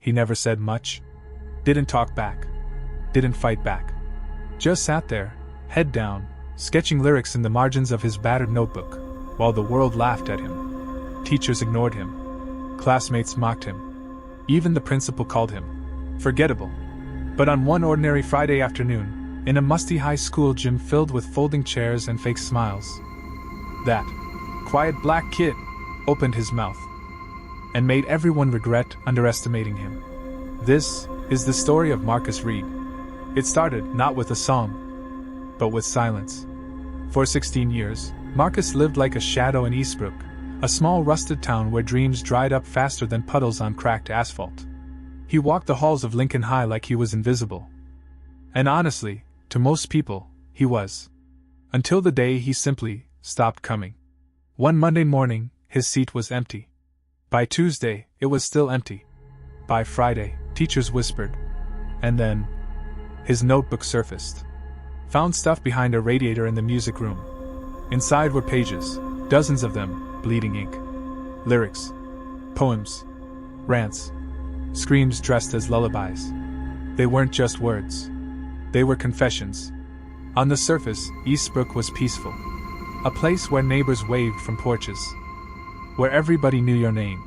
He never said much. Didn't talk back. Didn't fight back. Just sat there, head down, sketching lyrics in the margins of his battered notebook, while the world laughed at him. Teachers ignored him. Classmates mocked him. Even the principal called him forgettable. But on one ordinary Friday afternoon, in a musty high school gym filled with folding chairs and fake smiles, that quiet black kid opened his mouth and made everyone regret underestimating him. This is the story of Marcus Reed. It started not with a song, but with silence. For 16 years, Marcus lived like a shadow in Eastbrook, a small rusted town where dreams dried up faster than puddles on cracked asphalt. He walked the halls of Lincoln High like he was invisible. And honestly, to most people, he was. Until the day he simply stopped coming. One Monday morning, his seat was empty. By Tuesday, it was still empty. By Friday, teachers whispered. And then, his notebook surfaced. Found stuff behind a radiator in the music room. Inside were pages, dozens of them, bleeding ink. Lyrics. Poems. Rants. Screams dressed as lullabies. They weren't just words. They were confessions. On the surface, Eastbrook was peaceful. A place where neighbors waved from porches. Where everybody knew your name.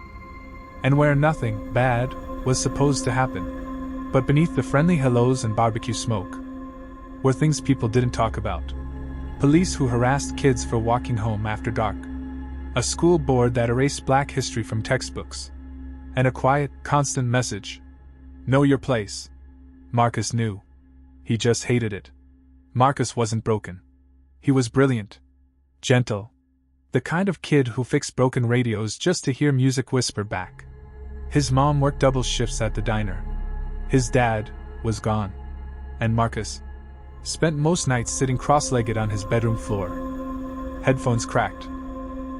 And where nothing bad was supposed to happen. But beneath the friendly hellos and barbecue smoke were things people didn't talk about. Police who harassed kids for walking home after dark. A school board that erased black history from textbooks. And a quiet, constant message. Know your place. Marcus knew. He just hated it. Marcus wasn't broken. He was brilliant. Gentle. The kind of kid who fixed broken radios just to hear music whisper back. His mom worked double shifts at the diner. His dad was gone. And Marcus spent most nights sitting cross-legged on his bedroom floor. Headphones cracked.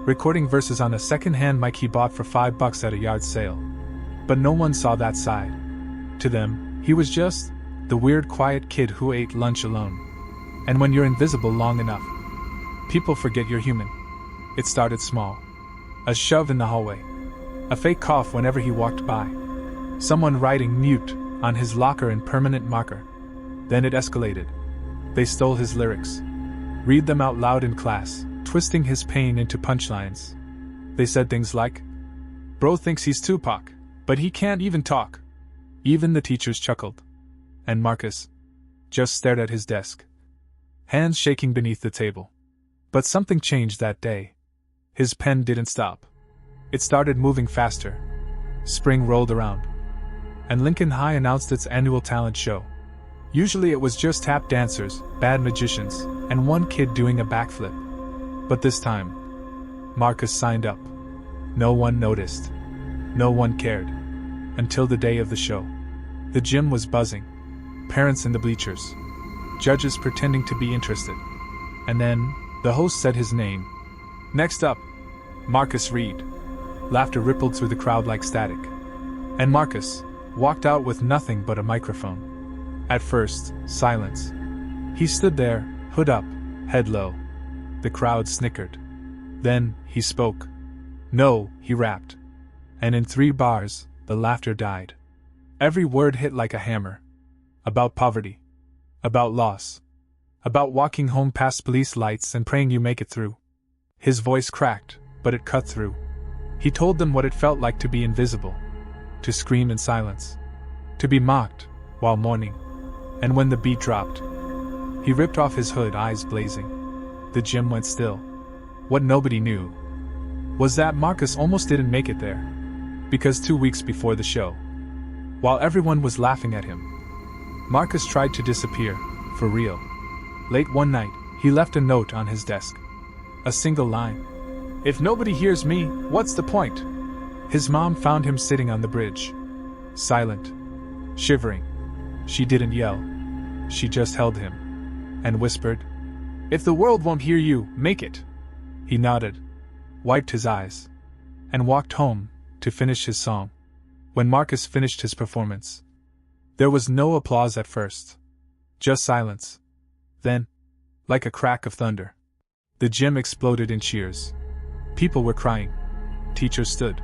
Recording verses on a second-hand mic he bought for $5 at a yard sale. But no one saw that side. To them, he was just the weird quiet kid who ate lunch alone. And when you're invisible long enough, people forget you're human. It started small. A shove in the hallway. A fake cough whenever he walked by. Someone writing mute on his locker in permanent marker. Then it escalated. They stole his lyrics. Read them out loud in class, twisting his pain into punchlines. They said things like, "Bro thinks he's Tupac, but he can't even talk." Even the teachers chuckled. And Marcus just stared at his desk, hands shaking beneath the table. But something changed that day. His pen didn't stop. It started moving faster. Spring rolled around, and Lincoln High announced its annual talent show. Usually it was just tap dancers, bad magicians, and one kid doing a backflip. But this time, Marcus signed up. No one noticed. No one cared. Until the day of the show. The gym was buzzing. Parents in the bleachers. Judges pretending to be interested. And then, the host said his name. Next up, Marcus Reed. Laughter rippled through the crowd like static. And Marcus walked out with nothing but a microphone. At first, silence. He stood there, hood up, head low. The crowd snickered. Then, he spoke. "No," he rapped. And in 3 bars, the laughter died. Every word hit like a hammer. About poverty. About loss. About walking home past police lights and praying you make it through. His voice cracked, but it cut through. He told them what it felt like to be invisible. To scream in silence. To be mocked, while mourning. And when the beat dropped, he ripped off his hood, eyes blazing. The gym went still. What nobody knew was that Marcus almost didn't make it there. Because 2 weeks before the show, while everyone was laughing at him, Marcus tried to disappear, for real. Late one night, he left a note on his desk. A single line. "If nobody hears me, what's the point?" His mom found him sitting on the bridge. Silent. Shivering. She didn't yell. She just held him. And whispered, "If the world won't hear you, make it." He nodded. Wiped his eyes. And walked home, to finish his song. When Marcus finished his performance, there was no applause at first. Just silence. Then, like a crack of thunder, the gym exploded in cheers. People were crying. Teachers stood.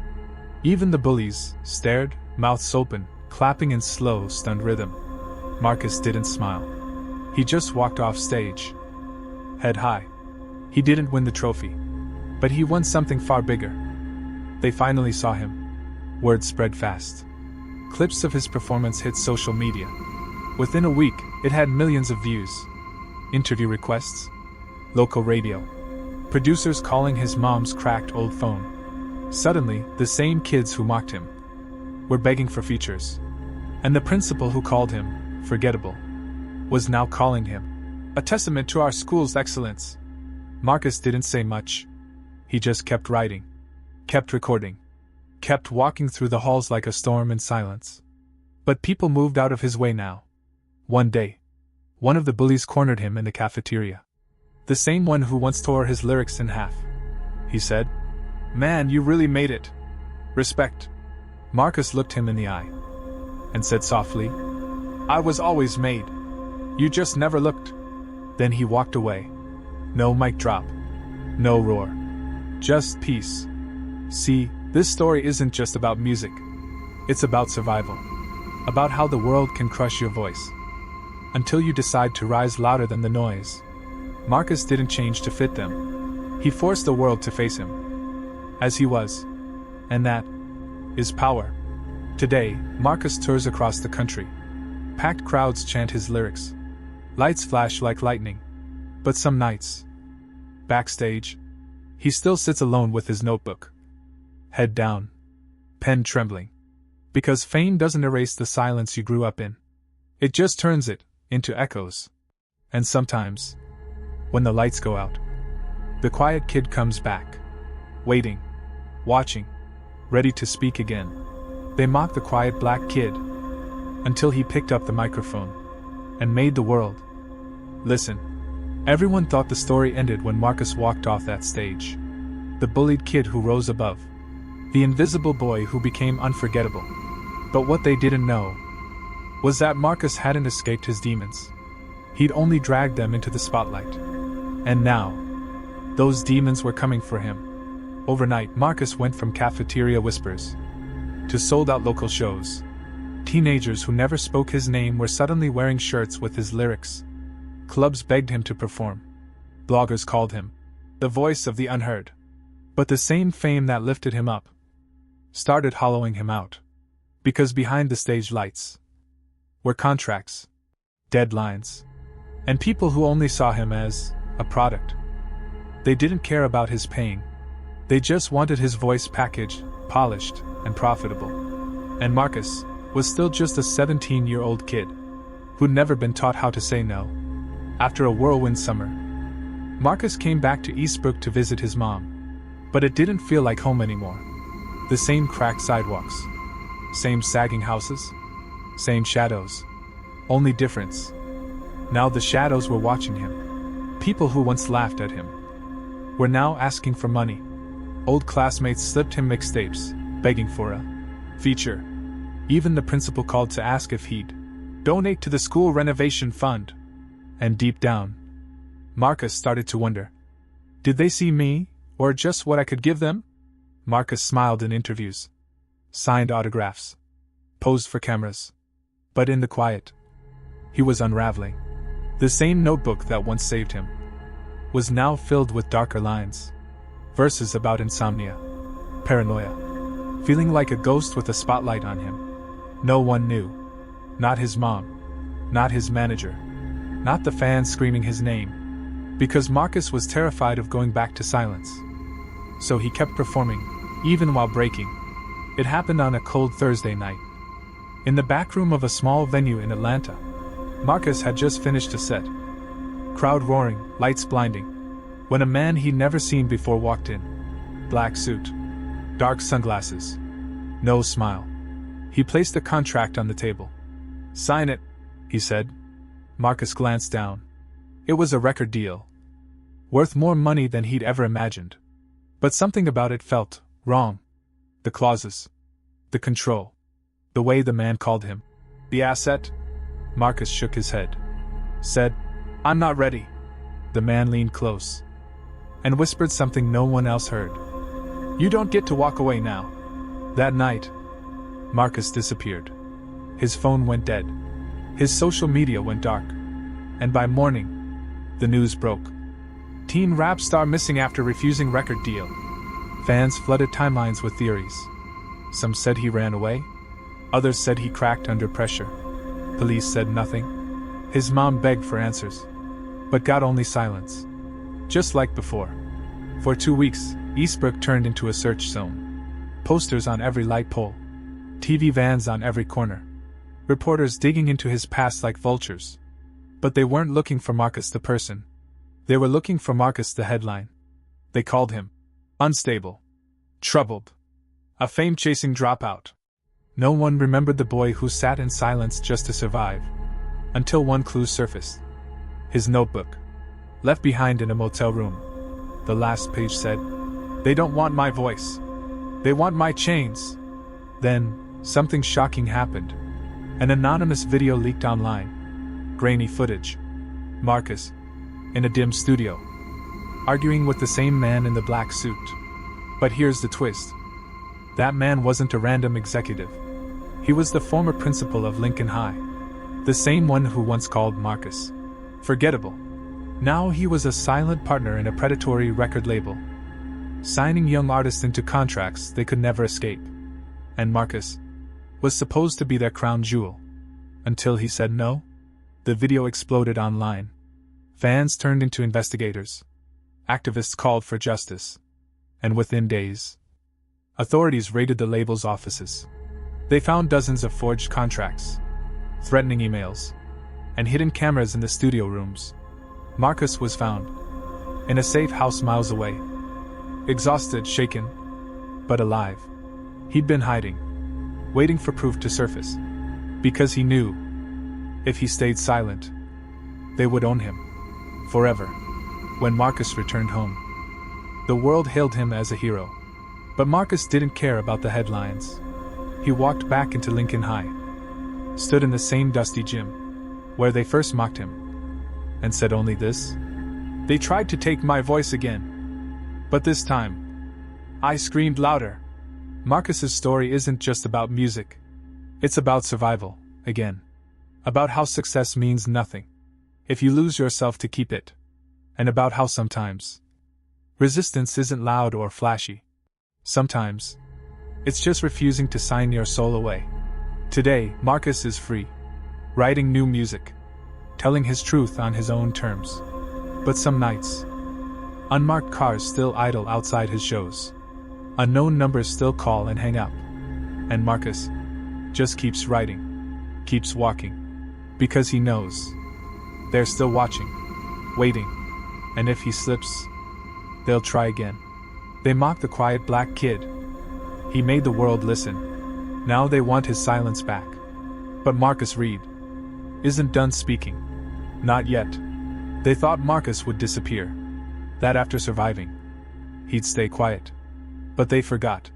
Even the bullies stared, mouths open, clapping in slow, stunned rhythm. Marcus didn't smile. He just walked off stage, head high. He didn't win the trophy, but he won something far bigger. They finally saw him. Word spread fast. Clips of his performance hit social media. Within a week, it had millions of views. Interview requests, local radio, producers calling his mom's cracked old phone. Suddenly, the same kids who mocked him were begging for features. And the principal who called him forgettable was now calling him a testament to our school's excellence. Marcus didn't say much. He just kept writing, kept recording, kept walking through the halls like a storm in silence. But people moved out of his way now. One day, one of the bullies cornered him in the cafeteria. The same one who once tore his lyrics in half. He said, "Man, you really made it. Respect." Marcus looked him in the eye and said softly, "I was always made. You just never looked." Then he walked away. No mic drop. No roar. Just peace. See, this story isn't just about music. It's about survival. About how the world can crush your voice until you decide to rise louder than the noise. Marcus didn't change to fit them. He forced the world to face him as he was. And that is power. Today, Marcus tours across the country. Packed crowds chant his lyrics. Lights flash like lightning. But some nights, backstage, he still sits alone with his notebook. Head down, pen trembling. Because fame doesn't erase the silence you grew up in. It just turns it into echoes. And sometimes, when the lights go out, the quiet kid comes back. Waiting, watching, ready to speak again. They mocked the quiet black kid until he picked up the microphone and made the world listen. Everyone thought the story ended when Marcus walked off that stage. The bullied kid who rose above. The invisible boy who became unforgettable. But what they didn't know was that Marcus hadn't escaped his demons. He'd only dragged them into the spotlight. And now, those demons were coming for him. Overnight, Marcus went from cafeteria whispers to sold-out local shows. Teenagers who never spoke his name were suddenly wearing shirts with his lyrics. Clubs begged him to perform. Bloggers called him the voice of the unheard. But the same fame that lifted him up started hollowing him out. Because behind the stage lights were contracts, deadlines, and people who only saw him as a product. They didn't care about his paying. They just wanted his voice packaged, polished, and profitable. And Marcus was still just a 17-year-old kid who'd never been taught how to say no. After a whirlwind summer, Marcus came back to Eastbrook to visit his mom. But it didn't feel like home anymore. The same cracked sidewalks, same sagging houses, same shadows. Only difference. Now the shadows were watching him. People who once laughed at him were now asking for money. Old classmates slipped him mixtapes, begging for a feature. Even the principal called to ask if he'd donate to the school renovation fund. And deep down, Marcus started to wonder. Did they see me, or just what I could give them? Marcus smiled in interviews, signed autographs, posed for cameras. But in the quiet, he was unraveling. The same notebook that once saved him was now filled with darker lines. Verses about insomnia, paranoia, feeling like a ghost with a spotlight on him. No one knew. Not his mom, not his manager, not the fans screaming his name. Because Marcus was terrified of going back to silence. So he kept performing, even while breaking. It happened on a cold Thursday night. In the back room of a small venue in Atlanta. Marcus had just finished a set. Crowd roaring, lights blinding. When a man he'd never seen before walked in. Black suit. Dark sunglasses. No smile. He placed a contract on the table. "Sign it," he said. Marcus glanced down. It was a record deal. Worth more money than he'd ever imagined. But something about it felt wrong. The clauses. The control. The way the man called him. The asset? Marcus shook his head. Said, "I'm not ready." The man leaned close and whispered something no one else heard. "You don't get to walk away now." That night, Marcus disappeared. His phone went dead. His social media went dark. And by morning, the news broke. Teen rap star missing after refusing record deal. Fans flooded timelines with theories. Some said he ran away. Others said he cracked under pressure. Police said nothing. His mom begged for answers, but got only silence. Just like before. For 2 weeks, Eastbrook turned into a search zone. Posters on every light pole. TV vans on every corner. Reporters digging into his past like vultures. But they weren't looking for Marcus the person. They were looking for Marcus the headline. They called him unstable, troubled, a fame-chasing dropout. No one remembered the boy who sat in silence just to survive. Until one clue surfaced. His notebook. Left behind in a motel room. The last page said, "They don't want my voice. They want my chains." Then, something shocking happened. An anonymous video leaked online. Grainy footage. Marcus, in a dim studio, arguing with the same man in the black suit. But here's the twist. That man wasn't a random executive. He was the former principal of Lincoln High. The same one who once called Marcus forgettable. Now he was a silent partner in a predatory record label, signing young artists into contracts they could never escape. And Marcus was supposed to be their crown jewel. Until he said no. The video exploded online. Fans turned into investigators. Activists called for justice. And within days, authorities raided the label's offices. They found dozens of forged contracts, threatening emails, and hidden cameras in the studio rooms. Marcus was found in a safe house miles away. Exhausted, shaken, but alive. He'd been hiding, waiting for proof to surface. Because he knew, if he stayed silent, they would own him. Forever. When Marcus returned home, the world hailed him as a hero. But Marcus didn't care about the headlines. He walked back into Lincoln High, stood in the same dusty gym, where they first mocked him, and said only this: "They tried to take my voice again. But this time, I screamed louder." Marcus's story isn't just about music. It's about survival, again. About how success means nothing if you lose yourself to keep it. And about how sometimes resistance isn't loud or flashy. Sometimes it's just refusing to sign your soul away. Today, Marcus is free, writing new music, telling his truth on his own terms. But some nights, unmarked cars still idle outside his shows. Unknown numbers still call and hang up. And Marcus just keeps writing, keeps walking, because he knows they're still watching, waiting, and if he slips, they'll try again. They mock the quiet black kid. He made the world listen. Now they want his silence back. But Marcus Reed isn't done speaking. Not yet. They thought Marcus would disappear. That after surviving, he'd stay quiet. But they forgot.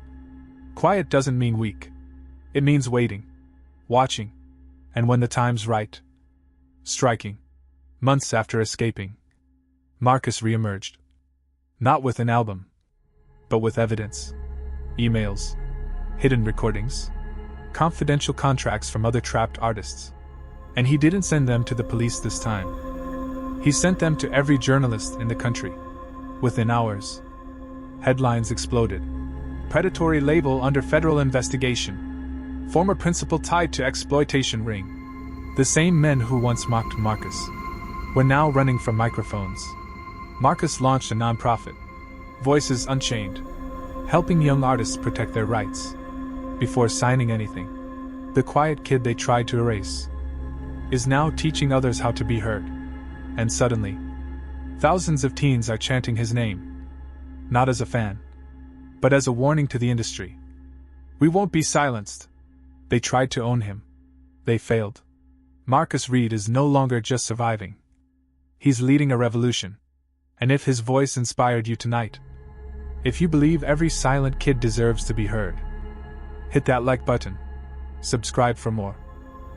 Quiet doesn't mean weak. It means waiting, watching, and when the time's right, striking. Months after escaping, Marcus reemerged. Not with an album, but with evidence. Emails, hidden recordings, confidential contracts from other trapped artists. And he didn't send them to the police this time. He sent them to every journalist in the country. Within hours, headlines exploded. Predatory label under federal investigation. Former principal tied to exploitation ring. The same men who once mocked Marcus were now running from microphones. Marcus launched a nonprofit, Voices Unchained, helping young artists protect their rights. Before signing anything, the quiet kid they tried to erase is now teaching others how to be heard. And suddenly, thousands of teens are chanting his name. Not as a fan, but as a warning to the industry. We won't be silenced. They tried to own him. They failed. Marcus Reed is no longer just surviving. He's leading a revolution. And if his voice inspired you tonight, if you believe every silent kid deserves to be heard, hit that like button. Subscribe for more.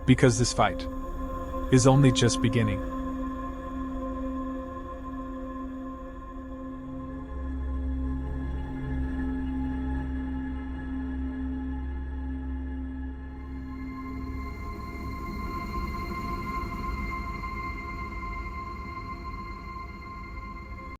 Because this fight is only just beginning.